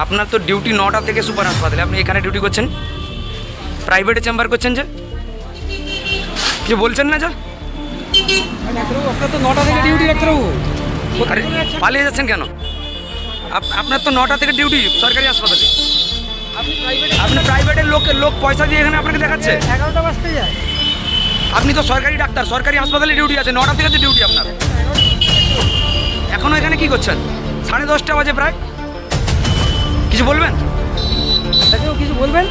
আপনার তো ডিউটি 9টা থেকে সুপার হাসপাতালে, আপনি এখানে ডিউটি করছেন, প্রাইভেটে চেম্বার করছেন যে কিছু বলছেন না? যা ডাক্তারবাবু, আপনার তো 9টা থেকে ডিউটি। ডাক্তারবাবু, আরে পালিয়ে যাচ্ছেন কেন? আপনার তো 9টা থেকে ডিউটি সরকারি হাসপাতালে। আপনি প্রাইভেটের লোক পয়সা দিয়ে এখানে আপনাকে দেখাচ্ছে। 11টা বাজতে যায়। আপনি তো সরকারি ডাক্তার, সরকারি হাসপাতালে ডিউটি আছে, 9টা থেকে তো ডিউটি আপনার। এখনো এখানে কি করছেন? 10:30 বাজে প্রায়। কিছু বলবেন? ডাক্তারবাবু কিছু বলবেন?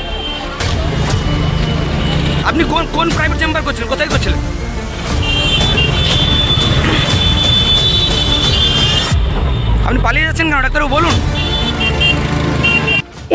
আপনি কোন প্রাইভেট চেম্বার করছিলেন, কোথায় করছিলেন? আপনি পালিয়ে যাচ্ছেন কেন ডাক্তারবাবু, বলুন।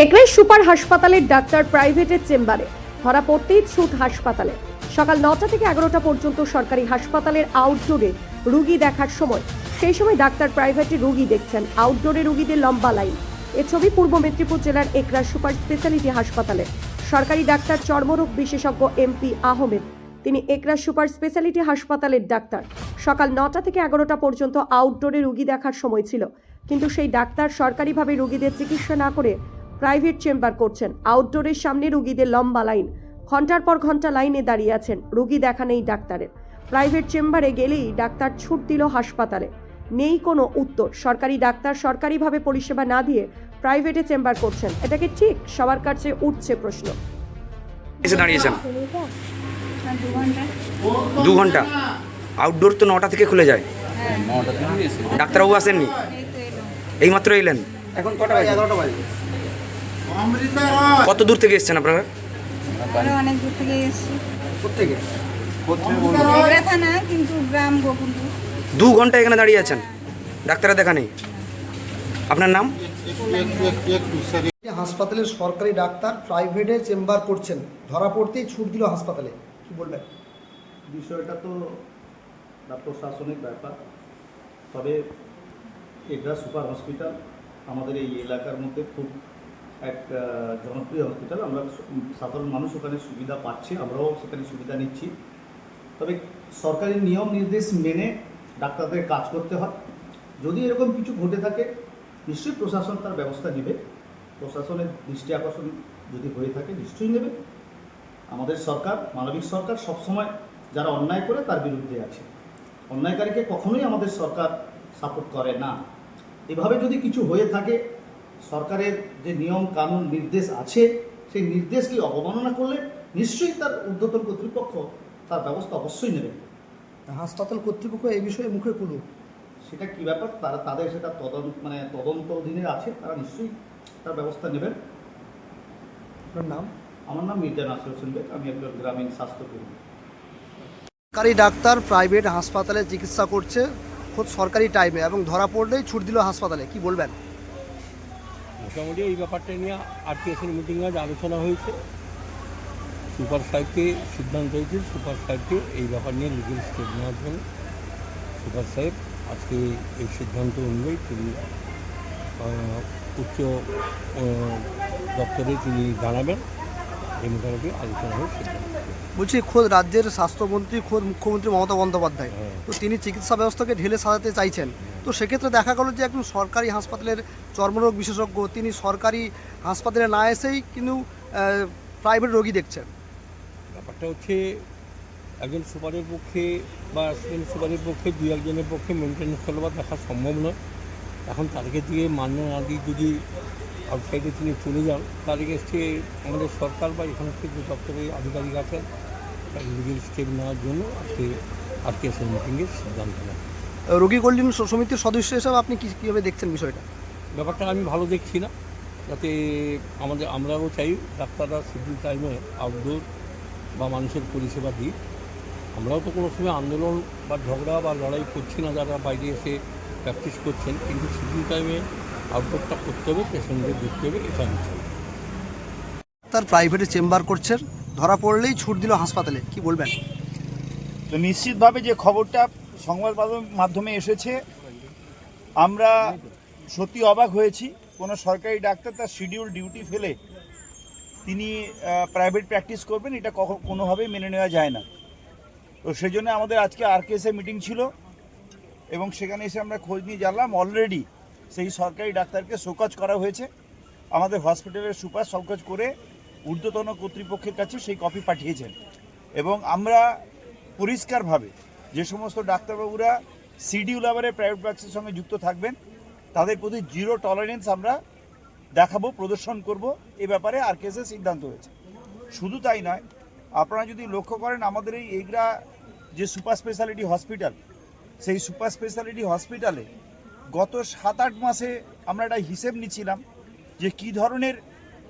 একরাই সুপার হাসপাতালের ডাক্তার প্রাইভেটের চেম্বারে, ধরা পড়তেই ছুট হাসপাতালে। সকাল 9টা থেকে 11টা পর্যন্ত সরকারি হাসপাতালের আউটডোরে রুগী দেখার সময়, সেই সময় ডাক্তার প্রাইভেটে রুগী দেখছেন, আউটডোরে রুগীদের লম্বা লাইন। এ ছবি পূর্ব মেদিনীপুর জেলার একরা সুপার স্পেশালিটি হাসপাতালে। সরকারি ডাক্তার চর্মরোগ বিশেষজ্ঞ এমপি আহমেদ, তিনি একরা সুপার স্পেশালিটি হাসপাতালের ডাক্তার। সকাল 9টা থেকে 11টা পর্যন্ত আউটডোরে রুগী দেখার সময় ছিল, কিন্তু সেই ডাক্তার সরকারিভাবে রুগীদের চিকিৎসা না করে প্রাইভেট চেম্বার করছেন। আউটডোরের সামনে রুগীদের লম্বা লাইন, ঘন্টার পর ঘন্টা লাইনে দাঁড়িয়ে আছেন, রুগী দেখা নেই ডাক্তারের। প্রাইভেট চেম্বারে গেলেই ডাক্তার ছুট দিল হাসপাতালে, নেই কোনো উত্তর। সরকারি ডাক্তার সরকারিভাবে পরিষেবা না দিয়ে প্রাইভেটে চেম্বার করছেন, এটা কি ঠিক? সবার কাছে উঠছে প্রশ্ন। এসে দাঁড়িয়েছেন 2 ঘন্টা। আউটডোর তো 9টা থেকে খুলে যায়। ডাক্তারবাবু আসেননি, এইমাত্র এলেন। এখন কটা বাজে? 11টা বাজে। কত দূর থেকে এসেছেন আপনারা? আমরা অনেক দূর থেকে এসেছি। কোত্থেকে? এগরা থানা, কিন্তু গ্রাম গোকুলপুর। 2 ঘন্টা এখানে দাঁড়িয়ে আছেন, ডাক্তারের দেখা নেই। আপনার নাম? হাসপাতালের সরকারি ডাক্তার প্রাইভেটে চেম্বার করছেন, ধরা পড়তেই ছুট দিল হাসপাতালে, কি বলবেন? বিষয়টা তো প্রশাসনিক ব্যাপার, তবে এগরা সুপার হসপিটাল আমাদের এই এলাকার মধ্যে খুব এক জনপ্রিয় হসপিটাল। আমরা সাধারণ মানুষ ওখানে সুবিধা পাচ্ছি, আমরাও সেখানে সুবিধা নিচ্ছি। তবে সরকারি নিয়ম নির্দেশ মেনে ডাক্তারদের কাজ করতে হয়। যদি এরকম কিছু ঘটে থাকে, নিশ্চয়ই প্রশাসন তার ব্যবস্থা নেবে। প্রশাসনের দৃষ্টি আকর্ষণ যদি হয়ে থাকে নিশ্চয়ই নেবে। আমাদের সরকার, মানবিক সরকার, সবসময় যারা অন্যায় করে তার বিরুদ্ধে আছে। অন্যায়কারীকে কখনোই আমাদের সরকার সাপোর্ট করে না। এভাবে যদি কিছু হয়ে থাকে, সরকারের যে নিয়ম কানুন নির্দেশ আছে, সেই নির্দেশকে অবমাননা করলে নিশ্চয়ই তার ঊর্ধ্বতন কর্তৃপক্ষ তার ব্যবস্থা অবশ্যই নেবে। হাসপাতাল কর্তৃপক্ষ এই বিষয়ে মুখে খুলুক, সেটা কী ব্যাপার, তাদের সেটা তদন্ত অধীনে আছে, তারা নিশ্চয়ই তার ব্যবস্থা নেবেন। আপনার নাম? আমার নাম মির্জা নাসির হোসেন বেগ, আমি একজন গ্রামীণ স্বাস্থ্যকর্মী। সরকারি ডাক্তার প্রাইভেট হাসপাতালে চিকিৎসা করছে খুব সরকারি টাইমে, এবং ধরা পড়লেই ছুট দিল হাসপাতালে, কি বলবেন? মোটামুটি এই ব্যাপারটা নিয়ে আরটিএসের মিটিংয়ে আজ আলোচনা হয়েছে। সুপার সাহেবকে সিদ্ধান্ত হয়েছে, সুপার সাহেবকে এই ব্যাপার নিয়ে লিগেল স্টেপ নেওয়ার জন্য। সুপার সাহেব আজকে এই সিদ্ধান্ত অনুযায়ী তিনি উচ্চ দপ্তরে তিনি জানাবেন। এই মোটামুটি আলোচনা হয়ে সিদ্ধান্ত। বলছি, খোদ রাজ্যের স্বাস্থ্যমন্ত্রী, খোদ মুখ্যমন্ত্রী মমতা বন্দ্যোপাধ্যায়, তো তিনি চিকিৎসা ব্যবস্থাকে ঢেলে সাজাতে চাইছেন। তো সেক্ষেত্রে দেখা গেল যে একজন সরকারি হাসপাতালের চর্মরোগ বিশেষজ্ঞ, তিনি সরকারি হাসপাতালে না এসেই কিন্তু প্রাইভেট রোগী দেখছেন। ব্যাপারটা হচ্ছে একজন সুপারের পক্ষে বা অ্যাসিস্ট্যান্ট সুপারের পক্ষে 2-1জনের পক্ষে মেনটেন্যান্স করা বা দেখা সম্ভব নয়। এখন তাদেরকে দিয়ে মান্য না দিয়ে যদি আউটসাইডে তিনি চলে যান, তার এগেন্সটে আমাদের সরকার বা এখান থেকে যে দপ্তরের আধিকারিক আছেন তার লিগেল স্টেপ নেওয়ার জন্য আজকে সেই মিটিংয়ের সিদ্ধান্ত নেন। রোগী কল্যাণ সমিতির সদস্য হিসাবে আপনি কীভাবে দেখছেন বিষয়টা? ব্যাপারটা আমি ভালো দেখছি না, যাতে আমরাও চাই ডাক্তাররা শিডিউল টাইমে আউটডোর বা মানুষের পরিষেবা দিই। আমরাও তো কোনো সময় আন্দোলন বা ঝগড়া বা লড়াই করছি না, যারা বাইরে এসে প্র্যাকটিস করছেন, কিন্তু শিডিউল টাইমে আউটডোরটা করতে হবে, পেশেন্টদের দেখতে হবে, এটা আমি চাই। তার প্রাইভেটে চেম্বার করছেন, ধরা পড়লেই ছুট দিল হাসপাতালে, কি বলবেন? তো নিশ্চিতভাবে যে খবরটা সংবাদ মাধ্যমে এসেছে, আমরা সত্যি অবাক হয়েছি। কোনো সরকারি ডাক্তার তার শিডিউল ডিউটি ফেলে তিনি প্রাইভেট প্র্যাকটিস করবেন, এটা কোনোভাবেই মেনে নেওয়া যায় না। তো সেই জন্য আমাদের আজকে আরকেএসএ মিটিং ছিল, এবং সেখানে এসে আমরা খোঁজ নিয়ে জানলাম অলরেডি সেই সরকারি ডাক্তারকে শোকজ করা হয়েছে আমাদের হসপিটালের সুপার সবকাজ করে ঊর্ধ্বতন কর্তৃপক্ষের কাছে সেই কপি পাঠিয়েছেন এবং আমরা পরিষ্কারভাবে যে সমস্ত ডাক্তারবাবুরা শিডিউল আওয়ারে প্রাইভেট প্র্যাকটিসের সঙ্গে যুক্ত থাকবেন তাদের প্রতি জিরো টলারেন্স আমরা দেখাবো, প্রদর্শন করব, এ ব্যাপারে আর কেসে সিদ্ধান্ত হয়েছে। শুধু তাই নয়, আপনারা যদি লক্ষ্য করেন আমাদের এই এগরা যে সুপার স্পেশালিটি হসপিটাল, সেই সুপার স্পেশালিটি হসপিটালে গত 7-8 মাসে আমরা একটা হিসেব নিচ্ছিলাম যে কী ধরনের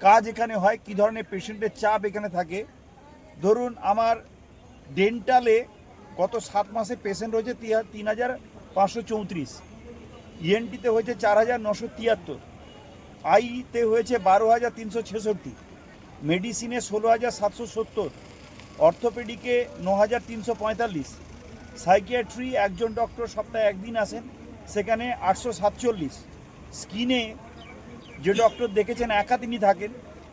কাজ এখানে হয়, কী ধরনের পেশেন্টের চাপ এখানে থাকে। ধরুন আমার ডেন্টালে গত 7 মাসে পেশেন্ট হয়েছে 3,534, ইএনটিতে হয়েছে 4,973, আইতে হয়েছে 12,366, মেডিসিনে 16,770, অর্থোপেডিকে 9,345, সাইকিয়াট্রি একজন ডক্টর সপ্তাহে একদিন আসেন, সেখানে 847, স্কিনে যে ডক্টর দেখেছেন একা তিনি থাকেন,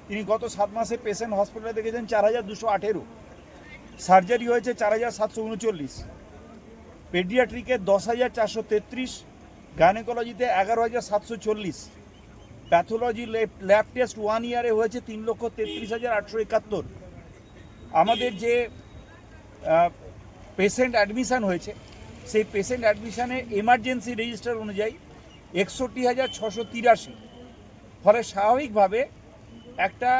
তিনি গত 7 মাসে পেশেন্ট হসপিটালে দেখেছেন 4,218, সার্জারি হয়েছে 4,739, পেডিয়াট্রিকে 10,433, গাইনোকোলজিতে 11,740, প্যাথোলজি ল্যাব টেস্ট 1 ইয়ারে হয়েছে 3,33,871। আমাদের যে পেশেন্ট অ্যাডমিশান হয়েছে সেই পেশেন্ট অ্যাডমিশানে এমার্জেন্সি রেজিস্টার অনুযায়ী 61,683। ফলে স্বাভাবিকভাবে একটা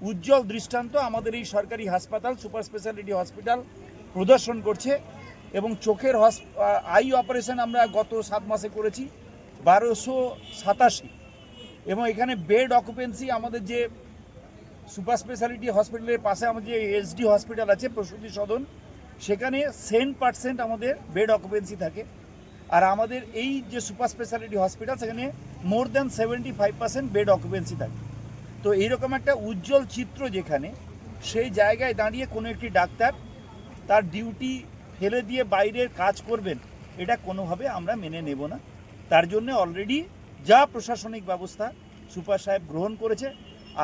উজ্জ্বল দৃষ্টান্ত আমাদের এই সরকারি হাসপাতাল সুপার স্পেশালিটি হসপিটাল প্রদর্শন করছে। এবং চোখের আই অপারেশন আমরা গত 7 মাসে করেছি 1287, এবং এখানে বেড অকুপেন্সি আমাদের যে সুপার স্পেশালিটি হসপিটালের পাশে আমাদের যে এসডি হসপিটাল আছে প্রসূতি সদন, সেখানে 10% আমাদের বেড অকুপেন্সি থাকে। আর আমাদের এই যে সুপার স্পেশালিটি হসপিটাল সেখানে মোর দ্যান 75% বেড অকুপেন্সি থাকে। তো এইরকম একটা উজ্জ্বল চিত্র যেখানে, সেই জায়গায় দাঁড়িয়ে কোনো একটি ডাক্তার তার ডিউটি ফেলে দিয়ে বাইরের কাজ করবেন, এটা কোনোভাবে আমরা মেনে নেব না। তার জন্য অলরেডি যা প্রশাসনিক ব্যবস্থা সুপার সাহেব গ্রহণ করেছে,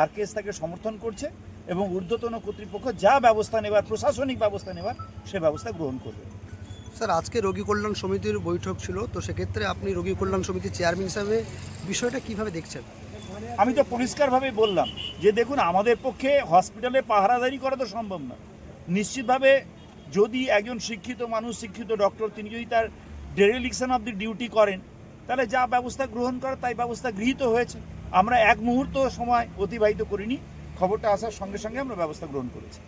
আরকেএস তাকে সমর্থন করছে এবং ঊর্ধ্বতন কর্তৃপক্ষ যা ব্যবস্থা নেবার, প্রশাসনিক ব্যবস্থা নেবার, সে ব্যবস্থা গ্রহণ করবে। স্যার, আজকে রোগী কল্যাণ সমিতির বৈঠক ছিল, তো সেক্ষেত্রে আপনি রোগী কল্যাণ সমিতির চেয়ারম্যান হিসাবে বিষয়টা কিভাবে দেখছেন? আমি তো পরিষ্কারভাবে বললাম যে দেখুন, আমাদের পক্ষে হসপিটালে পাহারাদারি করা তো সম্ভব না। নিশ্চিতভাবে যদি একজন শিক্ষিত মানুষ, শিক্ষিত ডক্টর, তিনি যদি তার ডেরিলিকশন অফ দি ডিউটি করেন, তাহলে যা ব্যবস্থা গ্রহণ করা তাই ব্যবস্থা গৃহীত হয়েছে। আমরা এক মুহূর্ত সময় অতিবাহিত করিনি, খবরটা আসার সঙ্গে সঙ্গে আমরা ব্যবস্থা গ্রহণ করেছি।